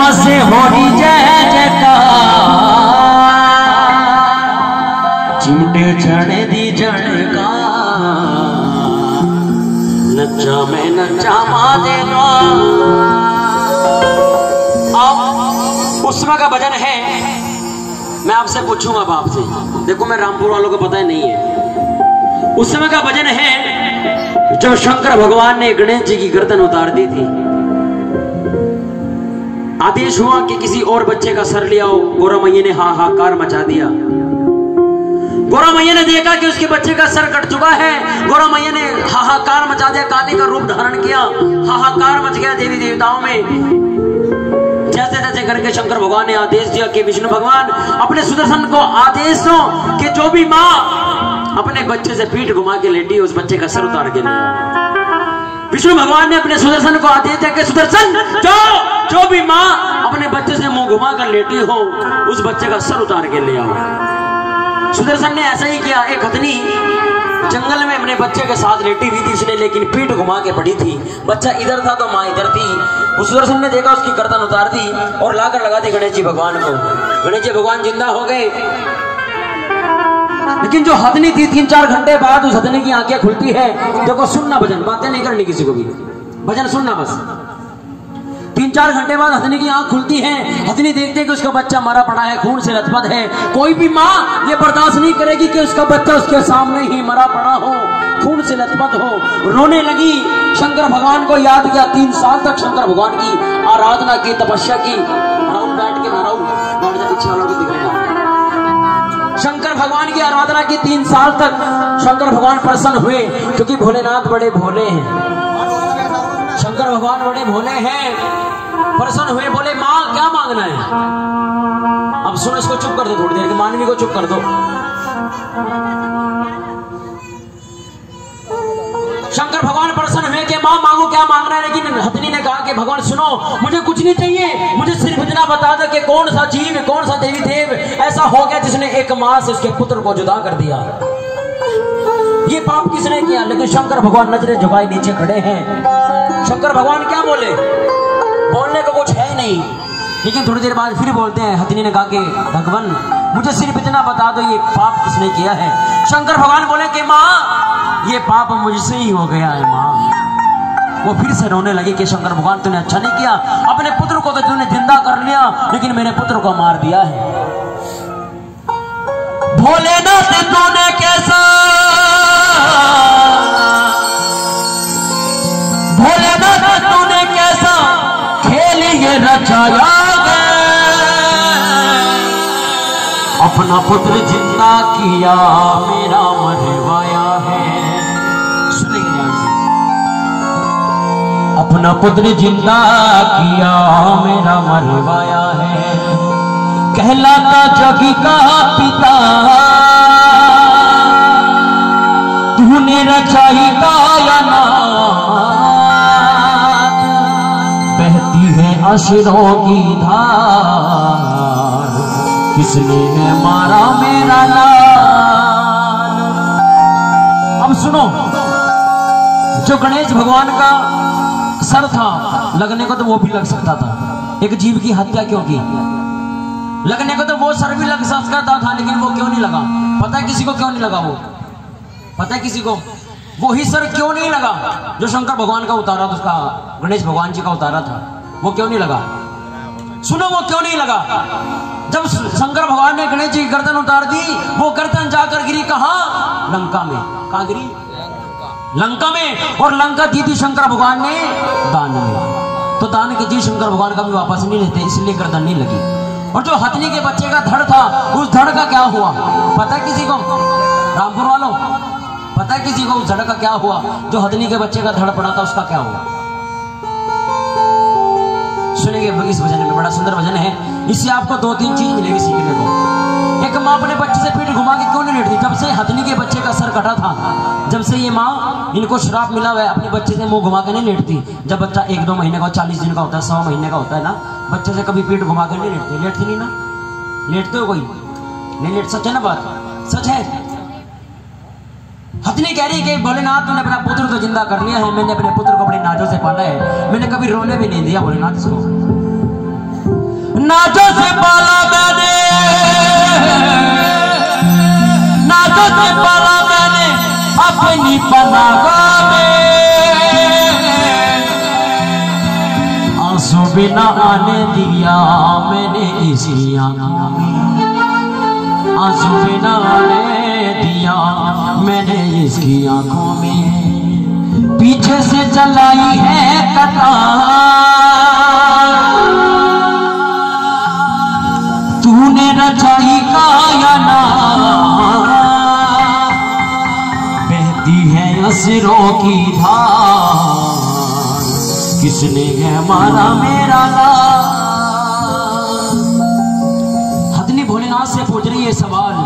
बसे होरी जय जयकार चिमटे चढ़े दी जड़का नचा में नचा मादेगा। उस समय का भजन है। मैं आपसे पूछूंगा बाप से, देखो मैं रामपुर वालों को पता ही नहीं है। उस समय का भजन है जब शंकर भगवान ने गणेश जी की गर्दन उतार दी थी। आदेश हुआ कि किसी और बच्चे का सर ले आओ। गौरा मैया ने हाहाकार मचा दिया। गौरा मैया ने देखा कि उसके बच्चे का सर कट चुका है। गौरा मैया ने हाहाकार मचा दिया, काली का रूप धारण किया। हाहाकार मच गया देवी देवताओं में। जैसे जैसे करके शंकर भगवान ने आदेश दिया कि विष्णु भगवान अपने सुदर्शन को आदेश दो कि जो भी माँ अपने बच्चे से पीठ घुमा के लेटी उस बच्चे का सर उतार के ले आओ। विष्णु भगवान ने अपने सुदर्शन को आदेश दिया कि सुदर्शन जो भी माँ अपने बच्चे से मुंह घुमा कर लेटी हो उस बच्चे का सर उतार के ले आओ। सुदर्शन ने ऐसा ही किया। एक हथनी जंगल में अपने बच्चे के साथ लेटी हुई थी, इसने लेकिन पीठ घुमा के पड़ी थी। बच्चा इधर था तो माँ इधर थी। उस सुदर्शन ने देखा, उसकी गर्दन उतार दी और लाकर लगा दी गणेश जी भगवान को। गणेश जी भगवान जिंदा हो गए। लेकिन जो हथनी थी 3-4 घंटे बाद उस हथनी की आंखें खुलती है। देखो सुनना भजन, बातें नहीं करनी किसी को भी, भजन सुनना बस। 3-4 घंटे बाद हथनी की आंख खुलती है। हथनी देखते कि उसका बच्चा मरा पड़ा है, खून से लथपथ है। कोई भी माँ ये बर्दाश्त नहीं करेगी कि उसका बच्चा उसके सामने ही मरा पड़ा हो, खून से लथपथ हो। रोने लगी। शंकर भगवान को याद किया। 3 साल तक शंकर भगवान की आराधना की, तपस्या की। राहुल बैठ के पीछे वालों को दिखाएगा। शंकर भगवान की आराधना की 3 साल तक। शंकर भगवान प्रसन्न हुए क्योंकि भोलेनाथ बड़े भोले हैं। शंकर भगवान बड़े भोले हैं। प्रसन्न हुए, बोले माँ क्या मांगना है। अब सुनो, इसको चुप कर दो थोड़ी देर, मानवी को चुप कर दो। शंकर भगवान प्रसन्न हुए कि माँ मांगो क्या मांगना है। लेकिन हथनी ने कहा कि भगवान सुनो, मुझे कुछ नहीं चाहिए, मुझे सिर्फ इतना बता दो कि कौन सा जीव, कौन सा देवी देव ऐसा हो गया जिसने एक माँ से उसके पुत्र को जुदा कर दिया। ये पाप किसने किया। लेकिन शंकर भगवान नजरें झुकाए नीचे खड़े हैं। शंकर भगवान क्या बोले, बोलने को कुछ है नहीं। लेकिन थोड़ी देर बाद फिर बोलते हैं। हथनी ने कहा कि भगवान मुझे सिर्फ इतना बता दो ये पाप किसने किया है। शंकर भगवान बोले कि माँ ये पाप मुझसे ही हो गया है माँ। वो फिर से रोने लगे कि शंकर भगवान तूने अच्छा नहीं किया, अपने पुत्र को तो तूने जिंदा कर लिया लेकिन मेरे पुत्र को मार दिया है। भोलेनाथ तूने कैसा, भोलेनाथ तूने कैसा खेल ये रचाया है। अपना पुत्र जिंदा किया मेरा मरवाया है। सुनेंगे ध्यान से। अपना पुत्र जिंदा किया मेरा मरवाया है। कहलाता जगी का पिता तूने रचाई कायना। बहती है अशरों की धार किसने है मारा मेरा लाल। अब सुनो, जो गणेश भगवान का सर था लगने को तो वो भी लग सकता था। एक जीव की हत्या क्यों की, लगने को तो वो सर भी लग सकता था लेकिन वो क्यों नहीं लगा। पता है किसी को क्यों नहीं लगा? वो पता है किसी को वो ही सर क्यों नहीं लगा जो शंकर भगवान का उतारा था, उसका गणेश भगवान जी का उतारा था, वो क्यों नहीं लगा। सुनो वो क्यों नहीं लगा। जब शंकर भगवान ने गणेश जी की गर्दन उतार दी, वो गर्दन जाकर गिरी कहां? लंका में। कहां गिरी? लंका में। और लंका दी थी शंकर भगवान ने दान में। तो दान की चीज शंकर भगवान का भी वापस नहीं लेते, इसलिए गर्दन नहीं लगी। और जो हथनी के बच्चे का धड़ था उस धड़ का क्या हुआ पता है किसी को? रामपुर वालों पता है किसी को उस धड़ का क्या हुआ? जो हथनी के बच्चे का धड़ पड़ा था उसका क्या हुआ? सुनेंगे इस भजन में। बड़ा सुंदर भजन है। इससे आपको 2-3 चीज मिलेगी सीखने को। एक माँ अपने बच्चे से पीठ घुमा के क्यों नहीं लेटती? जब से हथनी के बच्चे का सर कटा था, जब से ये माँ, इनको श्राप मिला हुआ है, अपने बच्चे से मुंह घुमा के नहीं लेटती। जब बच्चा 1-2 महीने का, 40 दिन का होता है, 100 महीने का होता है ना, बच्चे से कभी पीठ घुमा कर नहीं लेटती। लेटती नहीं ना? लेटते हो कोई? नहीं लेट। सच है ना बात? सच है। हथनी कह रही कि भोलेनाथ तूने अपना पुत्र तो जिंदा कर लिया है, मैंने अपने पुत्र को बड़े नाजों से पाला है, मैंने कभी रोने भी नहीं दिया भोलेनाथ इसको। नाजों से पाला मैंने, नाजों से पाला मैंने अपनी पनाह में, आंसू बिना आने दिया मैंने इसी आंखों में, आंसू बिना आने दिया मैंने इसकी आंखों में। पीछे से चलाई है कतार, तूने रचाई कायना, बहती है असरों की धार, किसने है मारा मेरा लाल। हथनी भोलेनाथ से पूछ रही है सवाल,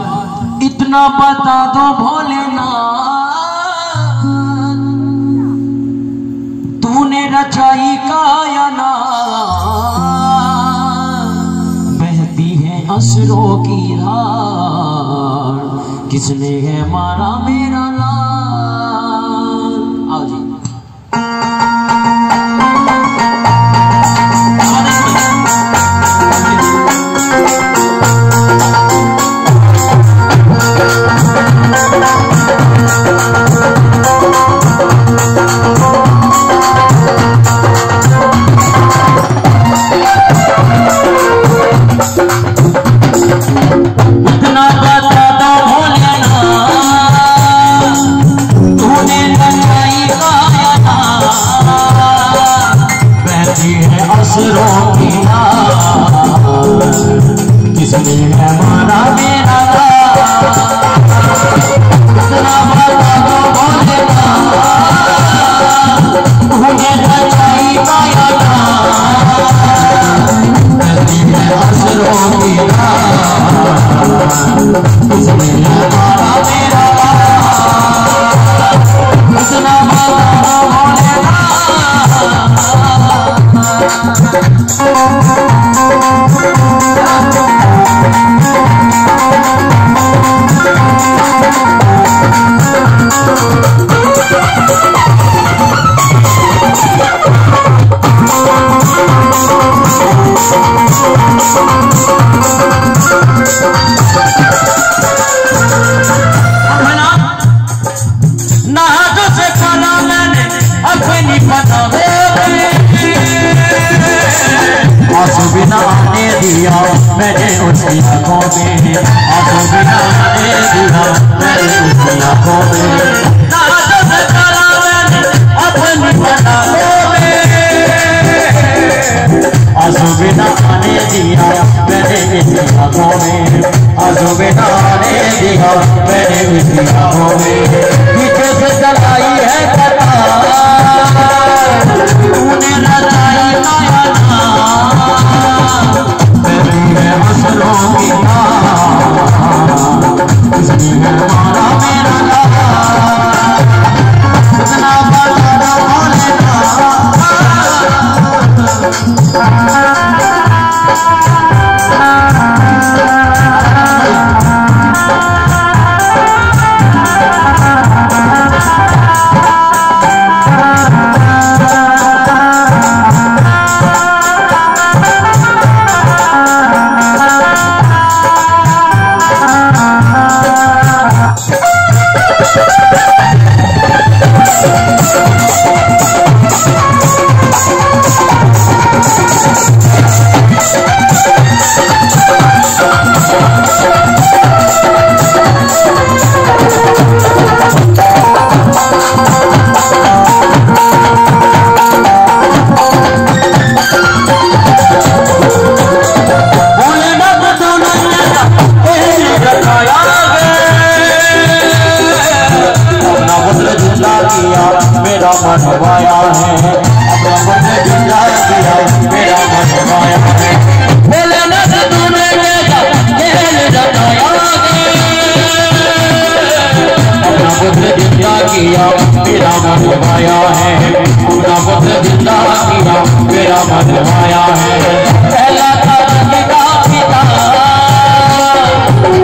इतना बता दो भोलेनाथ, तूने रचाई कायना, बहती है असरों की धार, किसने है मारा मेरा लाल। आओ जी बिना आने दिया मैंने उसकी आंखों में, आंसू बिना आने दिया मैंने उसकी आंखों में, नाज़ों से डाला मैंने अपनी पनाहों में, आंसू बिना आने दिया मैंने इसकी आंखों में, आंसू बिना आने दिया मैंने उसकी आंखों में। पीछे से चलाई है कतार, तूने रचाई कायना, असरों की धार, किसने है मारा मेरा लाल। इतना बता दो भोलेनाथ, मेरा मन वाया है, अपना मन जिंदा किया मेरा मन वाया है। भोलेनाथ तूने मेरा खेल रचाया है, अपना पुत्र जिंदा किया मेरा मन वाया है, अपना पुत्र जिंदा किया मेरा मन वाया है। पहला था पिता पिता,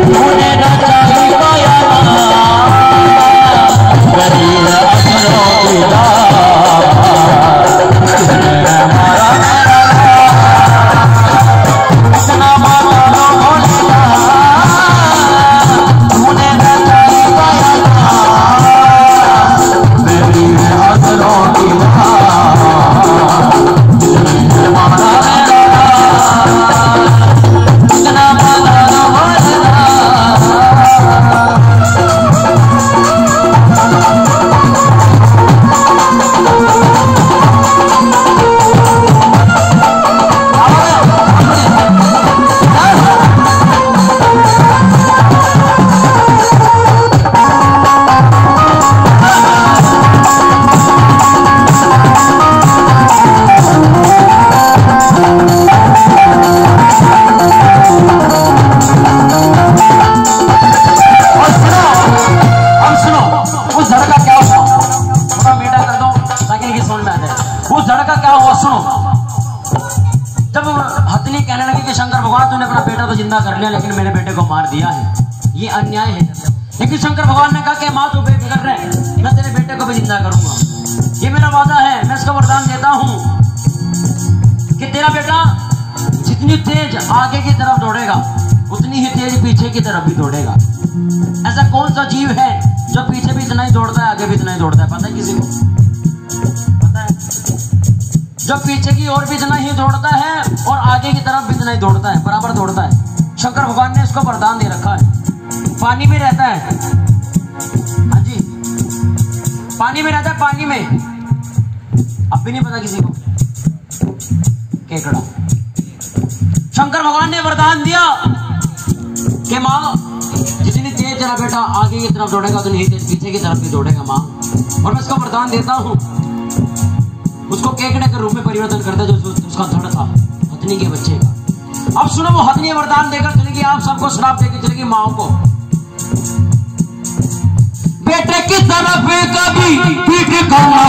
तूने रचाई कायना, घर का क्या हुआ सुनो। जब हथनी कहने लगी कि शंकर भगवान तूने अपना बेटा तो जिंदा कर लिया लेकिन मेरे बेटे को मार दिया है, ये अन्याय है। लेकिन शंकर भगवान ने कहा कि माँ तू बेफिक्र रहे, मैं तेरे बेटे को भी जिंदा करूंगा, ये मेरा वादा है। मैं इसका वरदान देता हूँ कि तेरा बेटा जितनी तेज आगे की तरफ दौड़ेगा उतनी ही तेज पीछे की तरफ भी दौड़ेगा। ऐसा कौन सा जीव है जो पीछे भी इतना ही दौड़ता है आगे भी इतना ही दौड़ता है? पता है किसी को? पता है? जो पीछे की ओर भी इतना ही दौड़ता है और आगे की तरफ भी इतना ही दौड़ता है, बराबर दौड़ता है। शंकर भगवान ने इसको वरदान दे रखा है। पानी में रहता है, हाँ जी पानी में रहता है, पानी में। अब भी नहीं पता किसी को? केकड़ा। शंकर भगवान ने वरदान दिया कि माँ जितनी तेज तेरा बेटा आगे की तरफ दौड़ेगा उतनी ही तेज पीछे की तरफ भी दौड़ेगा माँ। और मैं इसका वरदान देता हूँ, उसको केकड़े के रूप में परिवर्तन करता जो उसका धड़ था हथनी के बच्चे का। अब सुनो, वो हथनी वरदान देकर चलेगी, आप सबको श्राप देकर चलेगी माओ को। बेटे की तरफ कभी पीठ करना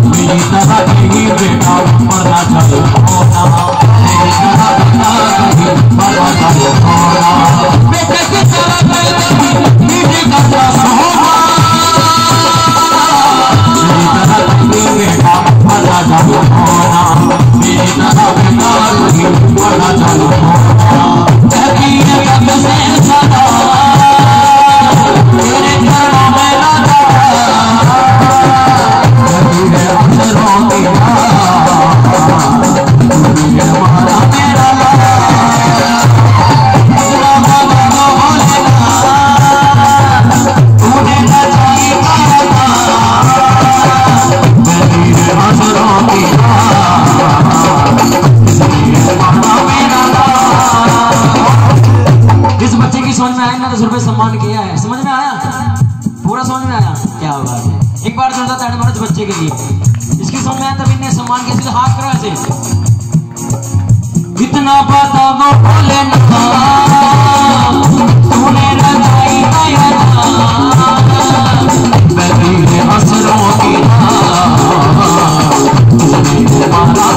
मेरी तरह नहीं बेटा मरना चाहिए मेरी तरह मरना चाहिए बेटे की तरफ कभी पीठ करना बेटा मरना चाहिए मेरी तरह बेटा मरना चाहिए सम्मान किया है। समझ में आया? पूरा समझ में आया? क्या बात है। एक बार जोरदार ताड़ी मारो बच्चे के लिए। इसकी समझ में आया तभी इन्हें सम्मान किया। इसलिए हाथ करो ऐसे। इतना पता वो बोले ना तूने रचाई दया मेरे असरों की तूने मारा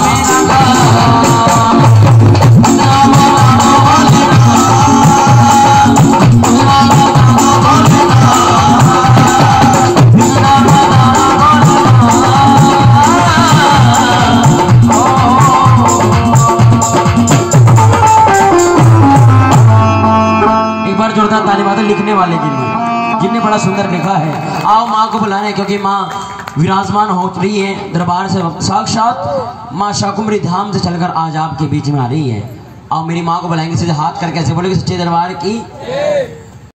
मेरा लिखने वाले के लिए जिनने बड़ा सुंदर लिखा है। आओ माँ को बुलाने, क्योंकि माँ विराजमान हो रही है दरबार से, साक्षात माँ शाकुंभरी धाम से चलकर आज आपके बीच में आ रही है। आओ मेरी माँ को बुलाएंगे, सीधे हाथ करके ऐसे बोलेंगे सच्चे दरबार की